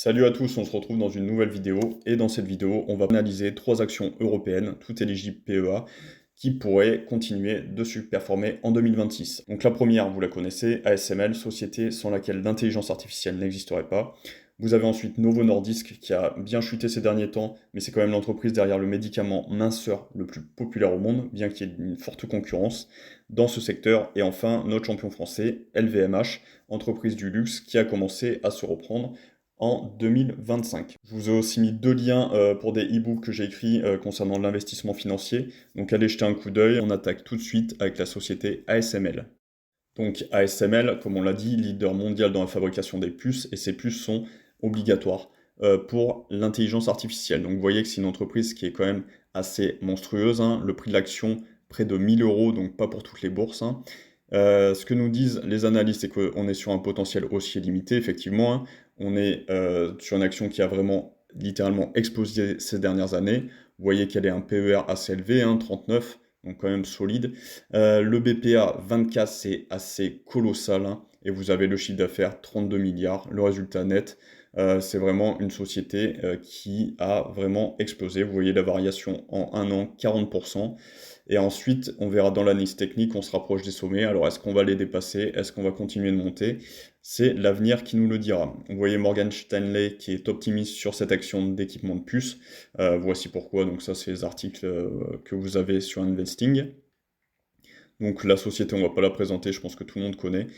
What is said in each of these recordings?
Salut à tous, on se retrouve dans une nouvelle vidéo et dans cette vidéo, on va analyser 3 actions européennes, toutes éligibles PEA, qui pourraient continuer de surperformer en 2026. Donc la première, vous la connaissez, ASML, société sans laquelle l'intelligence artificielle n'existerait pas. Vous avez ensuite Novo Nordisk qui a bien chuté ces derniers temps, mais c'est quand même l'entreprise derrière le médicament minceur le plus populaire au monde, bien qu'il y ait une forte concurrence dans ce secteur. Et enfin, notre champion français, LVMH, entreprise du luxe qui a commencé à se reprendre en 2025. Je vous ai aussi mis deux liens pour des e-books que j'ai écrits concernant l'investissement financier. Donc allez jeter un coup d'œil. On attaque tout de suite avec la société ASML. Donc ASML, comme on l'a dit, leader mondial dans la fabrication des puces, et ces puces sont obligatoires pour l'intelligence artificielle. Donc vous voyez que c'est une entreprise qui est quand même assez monstrueuse, hein. Le prix de l'action, près de 1000 euros, donc pas pour toutes les bourses, hein. Ce que nous disent les analystes, c'est qu'on est sur un potentiel haussier limité, effectivement, hein. On est sur une action qui a vraiment littéralement explosé ces dernières années. Vous voyez qu'elle est un PER assez élevé, hein, 39, donc quand même solide. Le BPA 24, c'est assez colossal, hein, et vous avez le chiffre d'affaires 32 milliards. Le résultat net, c'est vraiment une société qui a vraiment explosé. Vous voyez la variation en un an, 40%. Et ensuite, on verra dans l'analyse technique, on se rapproche des sommets. Alors, est-ce qu'on va les dépasser? Est-ce qu'on va continuer de monter? C'est l'avenir qui nous le dira. Vous voyez Morgan Stanley qui est optimiste sur cette action d'équipement de puces. Voici pourquoi. Donc ça, c'est les articles que vous avez sur Investing. Donc la société, on ne va pas la présenter, je pense que tout le monde connaît.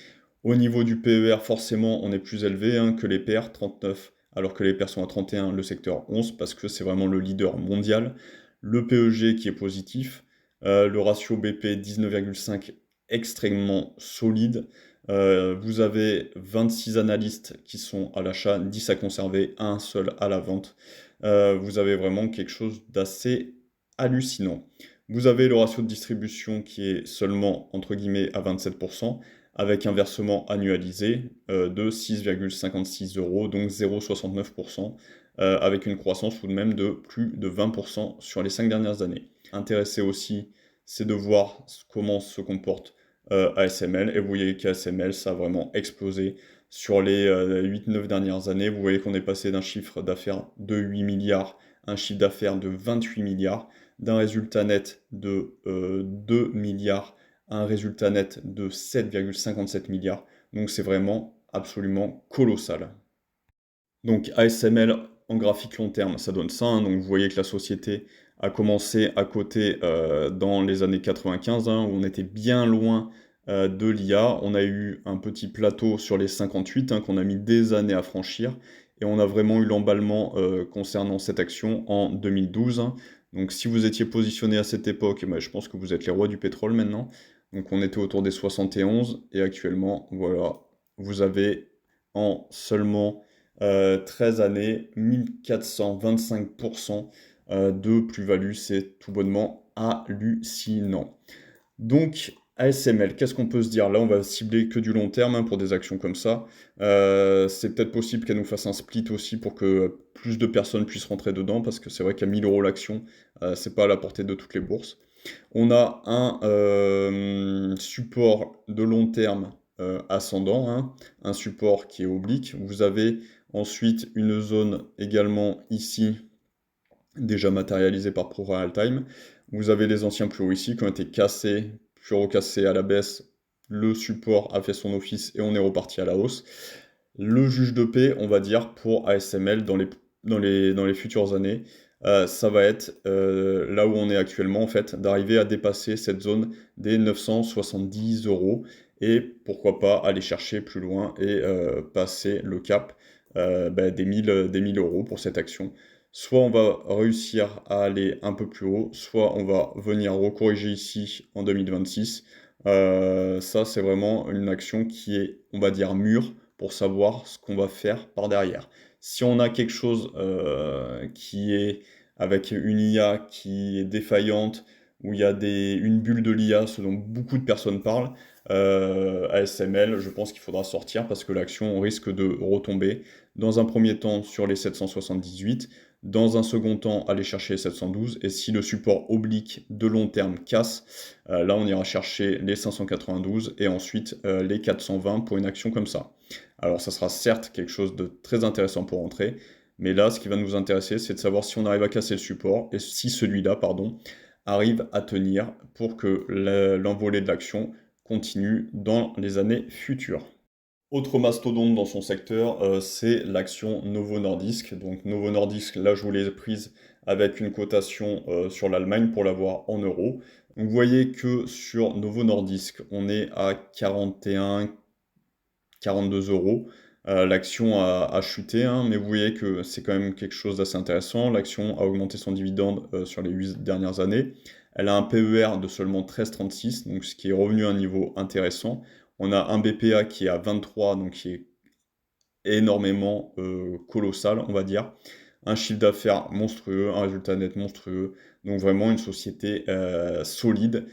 Au niveau du PER, forcément, on est plus élevé hein, que les pairs, 39, alors que les pairs sont à 31, le secteur 11, parce que c'est vraiment le leader mondial. Le PEG qui est positif, le ratio BP 19,5 extrêmement solide. Vous avez 26 analystes qui sont à l'achat, 10 à conserver, un seul à la vente. Vous avez vraiment quelque chose d'assez hallucinant. Vous avez le ratio de distribution qui est seulement, entre guillemets, à 27%, avec un versement annualisé de 6,56 euros, donc 0,69%, avec une croissance tout de même de plus de 20% sur les 5 dernières années. Intéressé aussi, c'est de voir comment se comporte ASML, et vous voyez qu'ASML, ça a vraiment explosé sur les 8-9 dernières années. Vous voyez qu'on est passé d'un chiffre d'affaires de 8 milliards à un chiffre d'affaires de 28 milliards, d'un résultat net de 2 milliards à un résultat net de 7,57 milliards. Donc c'est vraiment absolument colossal. Donc ASML en graphique long terme, ça donne ça, hein. Donc vous voyez que la société a commencé à coter dans les années 95, hein, où on était bien loin de l'IA. On a eu un petit plateau sur les 58, hein, qu'on a mis des années à franchir. Et on a vraiment eu l'emballement concernant cette action en 2012, hein. Donc si vous étiez positionné à cette époque, je pense que vous êtes les rois du pétrole maintenant. Donc on était autour des 71 et actuellement, voilà, vous avez en seulement 13 années, 1425% de plus-value, c'est tout bonnement hallucinant. Donc, ASML, qu'est-ce qu'on peut se dire? Là, on va cibler que du long terme hein, pour des actions comme ça. C'est peut-être possible qu'elle nous fasse un split aussi pour que plus de personnes puissent rentrer dedans, parce que c'est vrai qu'à 1000 euros l'action, c'est pas à la portée de toutes les bourses. On a un support de long terme ascendant, hein, un support qui est oblique. Vous avez ensuite une zone également ici, déjà matérialisée par Pro Real Time. Vous avez les anciens plus hauts ici qui ont été cassés, puis recassés à la baisse. Le support a fait son office et on est reparti à la hausse. Le juge de paix, on va dire, pour ASML dans les futures années, ça va être là où on est actuellement, en fait, d'arriver à dépasser cette zone des 970 euros et pourquoi pas aller chercher plus loin et passer le cap des 1000 euros pour cette action. Soit on va réussir à aller un peu plus haut, soit on va venir recorriger ici en 2026. Ça, c'est vraiment une action qui est, on va dire, mûre pour savoir ce qu'on va faire par derrière. Si on a quelque chose qui est avec une IA qui est défaillante, où il y a une bulle de l'IA, ce dont beaucoup de personnes parlent, ASML, je pense qu'il faudra sortir parce que l'action risque de retomber dans un premier temps sur les 778, dans un second temps aller chercher les 712, et si le support oblique de long terme casse, là on ira chercher les 592 et ensuite les 420 pour une action comme ça. Alors ça sera certes quelque chose de très intéressant pour entrer, mais là, ce qui va nous intéresser, c'est de savoir si on arrive à casser le support et si celui-là, pardon, arrive à tenir pour que l'envolée de l'action continue dans les années futures. Autre mastodonte dans son secteur, c'est l'action Novo Nordisk. Donc Novo Nordisk, là je vous l'ai prise avec une cotation sur l'Allemagne pour l'avoir en euros. Donc, vous voyez que sur Novo Nordisk, on est à 41, 42 euros. L'action a chuté, hein, mais vous voyez que c'est quand même quelque chose d'assez intéressant. L'action a augmenté son dividende sur les 8 dernières années. Elle a un PER de seulement 13,36, donc ce qui est revenu à un niveau intéressant. On a un BPA qui est à 23, donc qui est énormément colossal, on va dire. Un chiffre d'affaires monstrueux, un résultat net monstrueux. Donc vraiment une société solide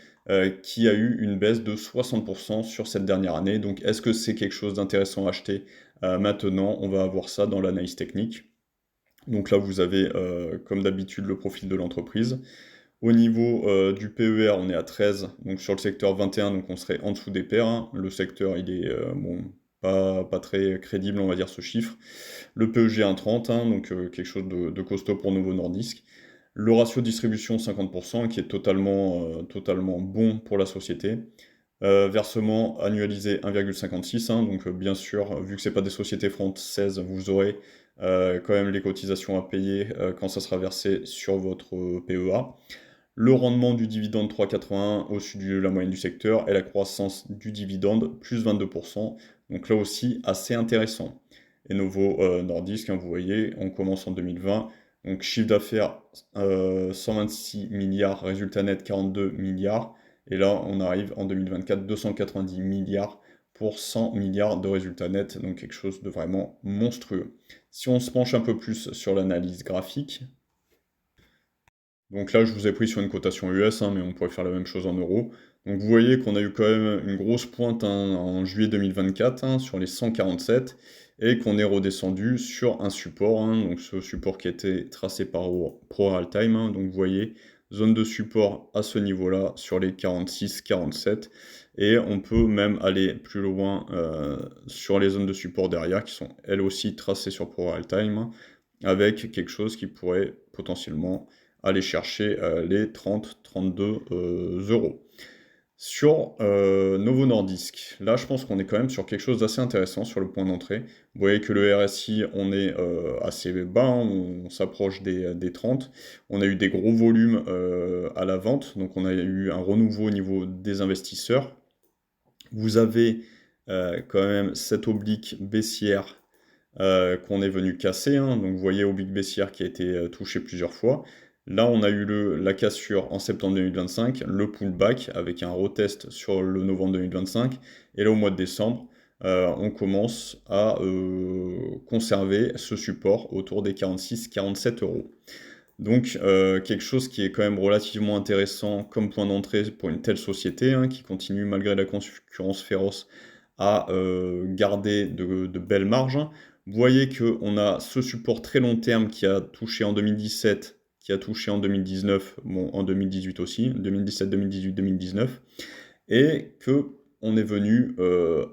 qui a eu une baisse de 60% sur cette dernière année. Donc est-ce que c'est quelque chose d'intéressant à acheter maintenant? On va avoir ça dans l'analyse technique. Donc là, vous avez, comme d'habitude, le profil de l'entreprise. Au niveau du PER, on est à 13, donc sur le secteur 21, donc on serait en dessous des pairs, hein. Le secteur, il est bon, pas très crédible, on va dire, ce chiffre. Le PEG 1,30, hein, donc quelque chose de costaud pour Novo Nordisk. Le ratio de distribution 50%, qui est totalement bon pour la société. Versement annualisé 1,56, hein, donc bien sûr, vu que c'est pas des sociétés françaises, vous aurez quand même les cotisations à payer quand ça sera versé sur votre PEA. Le rendement du dividende 3,81 au-dessus de la moyenne du secteur et la croissance du dividende plus 22%. Donc là aussi assez intéressant. Et Novo Nordisk, hein, vous voyez, on commence en 2020. Donc chiffre d'affaires 126 milliards, résultat net 42 milliards. Et là, on arrive en 2024, 290 milliards pour 100 milliards de résultats nets. Donc quelque chose de vraiment monstrueux. Si on se penche un peu plus sur l'analyse graphique, donc là, je vous ai pris sur une cotation US, hein, mais on pourrait faire la même chose en euros. Donc vous voyez qu'on a eu quand même une grosse pointe, hein, en juillet 2024, hein, sur les 147 et qu'on est redescendu sur un support, hein, donc ce support qui a été tracé par ProRealTime, hein. Donc vous voyez, zone de support à ce niveau-là sur les 46-47 et on peut même aller plus loin sur les zones de support derrière qui sont elles aussi tracées sur ProRealTime, hein, avec quelque chose qui pourrait potentiellement aller chercher les 30-32 euros. Sur Novo Nordisk, là je pense qu'on est quand même sur quelque chose d'assez intéressant sur le point d'entrée. Vous voyez que le RSI, on est assez bas, hein, on s'approche des 30. On a eu des gros volumes à la vente, donc on a eu un renouveau au niveau des investisseurs. Vous avez quand même cette oblique baissière qu'on est venu casser, hein. Donc vous voyez oblique baissière qui a été touchée plusieurs fois. Là, on a eu la cassure en septembre 2025, le pullback avec un retest sur le novembre 2025. Et là, au mois de décembre, on commence à conserver ce support autour des 46-47 euros. Donc, quelque chose qui est quand même relativement intéressant comme point d'entrée pour une telle société, hein, qui continue, malgré la concurrence féroce, à garder de belles marges, hein. Vous voyez qu'on a ce support très long terme qui a touché en 2017, qui a touché en 2019, bon, en 2018 aussi, 2017, 2018, 2019, et que on est venu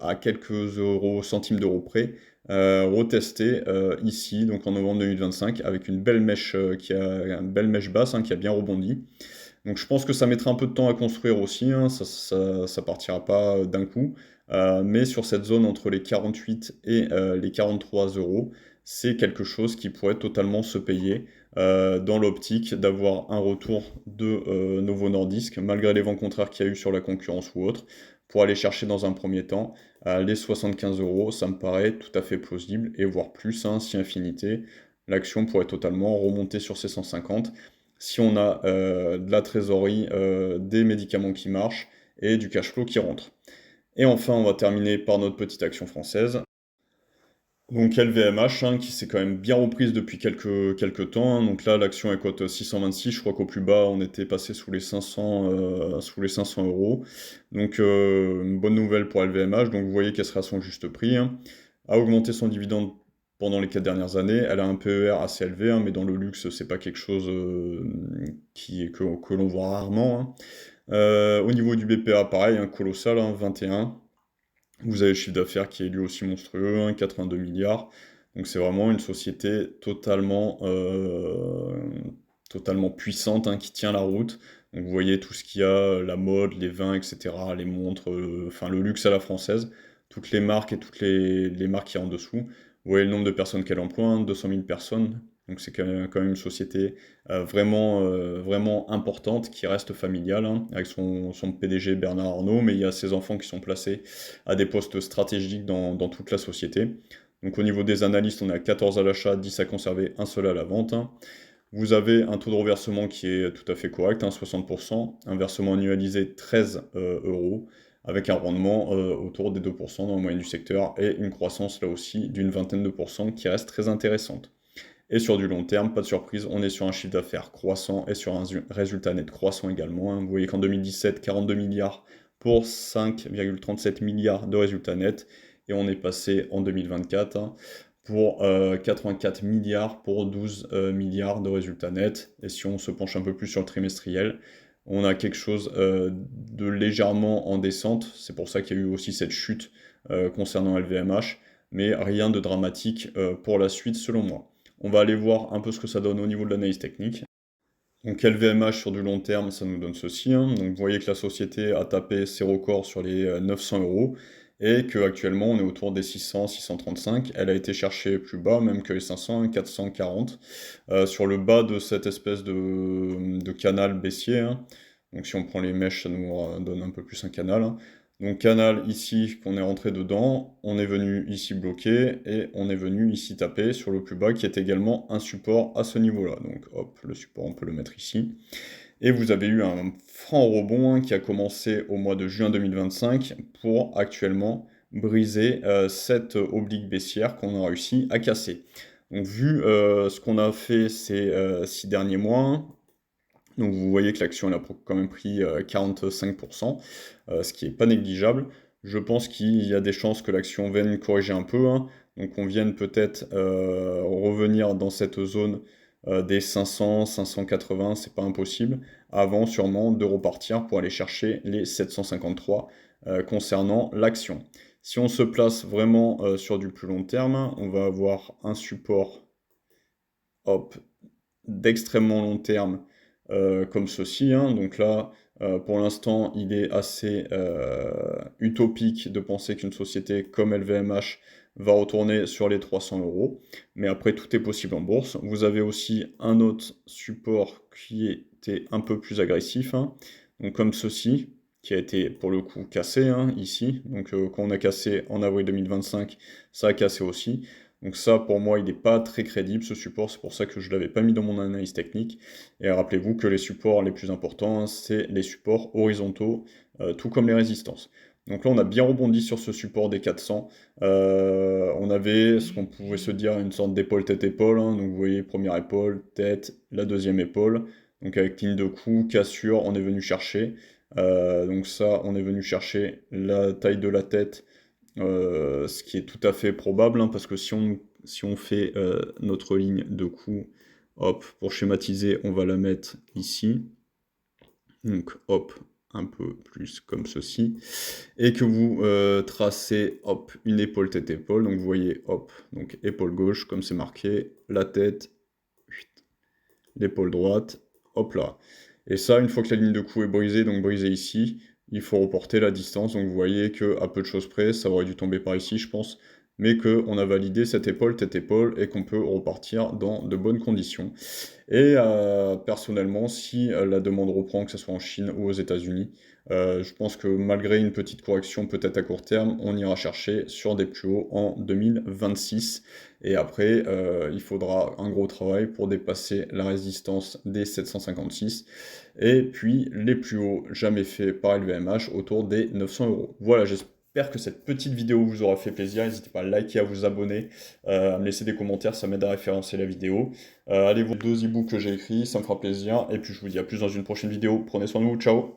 à quelques centimes d'euros près, retester ici, donc en novembre 2025, avec une belle mèche, une belle mèche basse, hein, qui a bien rebondi. Donc je pense que ça mettra un peu de temps à construire aussi, hein, ça partira pas d'un coup. Mais sur cette zone entre les 48 et les 43 euros, c'est quelque chose qui pourrait totalement se payer dans l'optique d'avoir un retour de Novo Nordisk, malgré les vents contraires qu'il y a eu sur la concurrence ou autre, pour aller chercher dans un premier temps les 75 euros. Ça me paraît tout à fait plausible, et voire plus, hein, si infinité. L'action pourrait totalement remonter sur ces 150 si on a de la trésorerie, des médicaments qui marchent et du cash flow qui rentre. Et enfin, on va terminer par notre petite action française. Donc LVMH, hein, qui s'est quand même bien reprise depuis quelques temps, hein. Donc là, l'action est cote 626. Je crois qu'au plus bas, on était passé sous les 500 euros. Donc une bonne nouvelle pour LVMH. Donc vous voyez qu'elle sera à son juste prix, hein. A augmenté son dividende pendant les 4 dernières années. Elle a un PER assez élevé, hein, mais dans le luxe, c'est pas quelque chose que l'on voit rarement, hein. Au niveau du BPA, pareil, hein, colossal, hein, 21. Vous avez le chiffre d'affaires qui est lui aussi monstrueux, hein, 82 milliards. Donc c'est vraiment une société totalement puissante, hein, qui tient la route. Donc vous voyez tout ce qu'il y a, la mode, les vins, etc., les montres, enfin le luxe à la française, toutes les marques et toutes les marques qui y a en dessous. Vous voyez le nombre de personnes qu'elle emploie, hein, 200 000 personnes. Donc c'est quand même une société vraiment importante qui reste familiale, hein, avec son PDG Bernard Arnault, mais il y a ses enfants qui sont placés à des postes stratégiques dans toute la société. Donc au niveau des analystes, on est à 14 à l'achat, 10 à conserver, un seul à la vente, hein. Vous avez un taux de reversement qui est tout à fait correct, hein, 60%, un versement annualisé 13 euros, avec un rendement autour des 2% dans la moyenne du secteur, et une croissance là aussi d'une vingtaine de pourcents qui reste très intéressante. Et sur du long terme, pas de surprise, on est sur un chiffre d'affaires croissant et sur un résultat net croissant également, hein. Vous voyez qu'en 2017, 42 milliards pour 5,37 milliards de résultats nets, et on est passé en 2024, hein, pour 84 milliards pour 12 milliards de résultats nets. Et si on se penche un peu plus sur le trimestriel, on a quelque chose de légèrement en descente. C'est pour ça qu'il y a eu aussi cette chute concernant LVMH, mais rien de dramatique pour la suite selon moi. On va aller voir un peu ce que ça donne au niveau de l'analyse technique. Donc LVMH sur du long terme, ça nous donne ceci, hein. Donc vous voyez que la société a tapé ses records sur les 900 euros et qu'actuellement on est autour des 600, 635. Elle a été chercher plus bas, même que les 500, 440, sur le bas de cette espèce de canal baissier, hein. Donc si on prend les mèches, ça nous donne un peu plus un canal, hein. Donc canal ici, qu'on est rentré dedans, on est venu ici bloquer, et on est venu ici taper sur le plus bas, qui est également un support à ce niveau-là. Donc hop, le support, on peut le mettre ici. Et vous avez eu un franc rebond, hein, qui a commencé au mois de juin 2025, pour actuellement briser cette oblique baissière qu'on a réussi à casser. Donc vu ce qu'on a fait ces 6 derniers mois, hein, donc vous voyez que l'action elle a quand même pris 45%, ce qui n'est pas négligeable. Je pense qu'il y a des chances que l'action vienne corriger un peu, hein. Donc on vienne peut-être revenir dans cette zone des 500, 580, c'est pas impossible, avant sûrement de repartir pour aller chercher les 753 concernant l'action. Si on se place vraiment sur du plus long terme, on va avoir un support, hop, d'extrêmement long terme, comme ceci, hein. Donc là, pour l'instant, il est assez utopique de penser qu'une société comme LVMH va retourner sur les 300 euros. Mais après, tout est possible en bourse. Vous avez aussi un autre support qui était un peu plus agressif, hein. Donc comme ceci, qui a été pour le coup cassé, hein, ici. Donc quand on a cassé en avril 2025, ça a cassé aussi. Donc ça, pour moi, il n'est pas très crédible, ce support. C'est pour ça que je ne l'avais pas mis dans mon analyse technique. Et rappelez-vous que les supports les plus importants, hein, c'est les supports horizontaux, tout comme les résistances. Donc là, on a bien rebondi sur ce support des 400. On avait ce qu'on pouvait se dire une sorte d'épaule tête-épaule, hein. Donc vous voyez, première épaule, tête, la deuxième épaule. Donc avec ligne de cou, cassure, on est venu chercher. Donc ça, on est venu chercher la taille de la tête, ce qui est tout à fait probable, hein, parce que si on fait notre ligne de cou, hop, pour schématiser, on va la mettre ici. Donc hop, un peu plus comme ceci. Et que vous tracez, hop, une épaule tête-épaule. Donc vous voyez, hop, donc épaule gauche, comme c'est marqué, la tête, l'épaule droite, hop là. Et ça, une fois que la ligne de cou est brisée, donc brisée ici, il faut reporter la distance. Donc vous voyez que à peu de choses près, ça aurait dû tomber par ici, je pense, mais qu'on a validé cette épaule, tête-épaule, et qu'on peut repartir dans de bonnes conditions. Et personnellement, si la demande reprend, que ce soit en Chine ou aux États-Unis, je pense que malgré une petite correction peut-être à court terme, on ira chercher sur des plus hauts en 2026. Et après, il faudra un gros travail pour dépasser la résistance des 756. Et puis les plus hauts jamais faits par LVMH autour des 900 euros. Voilà, j'espère que cette petite vidéo vous aura fait plaisir. N'hésitez pas à liker, à vous abonner, à me laisser des commentaires, ça m'aide à référencer la vidéo. Allez voir les 2 e-books que j'ai écrits, ça me fera plaisir. Et puis je vous dis à plus dans une prochaine vidéo. Prenez soin de vous, ciao!